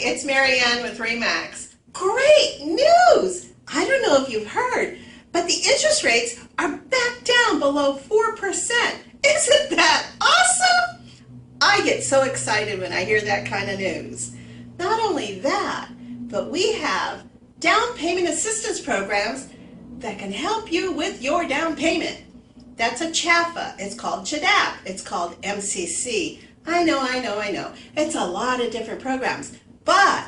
it's Marianne with RE/MAX. Great news! I don't know if you've heard, but the interest rates are back down below 4%. Isn't that awesome? I get so excited when I hear that kind of news. Not only that, but we have down payment assistance programs that can help you with your down payment. That's a CHFA. It's called CHDAP. It's called MCC. I know. It's a lot of different programs, but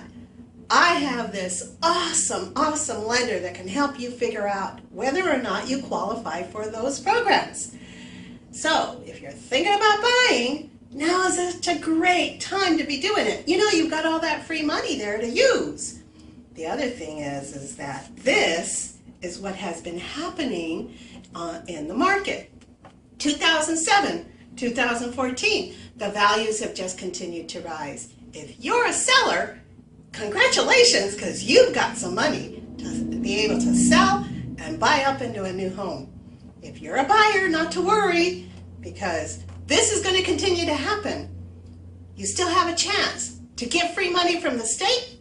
I have this awesome lender that can help you figure out whether or not you qualify for those programs. So if you're thinking about buying, now is such a great time to be doing it. You know, you've got all that free money there to use. The other thing is that this is what has been happening in the market. 2007, 2014, the values have just continued to rise. If you're a seller, congratulations, because you've got some money to be able to sell and buy up into a new home. If you're a buyer, not to worry, because this is going to continue to happen. You still have a chance to get free money from the state,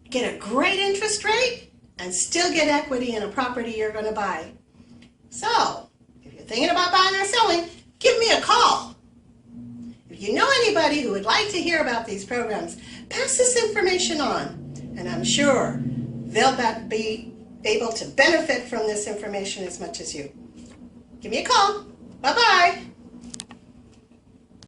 get a great interest rate, and still get equity in a property you're going to buy. So, if you're thinking about buying or selling, give me a call. If you know anybody who would like to hear about these programs, pass this information on, and I'm sure they'll be able to benefit from this information as much as you. Give me a call. Bye-bye.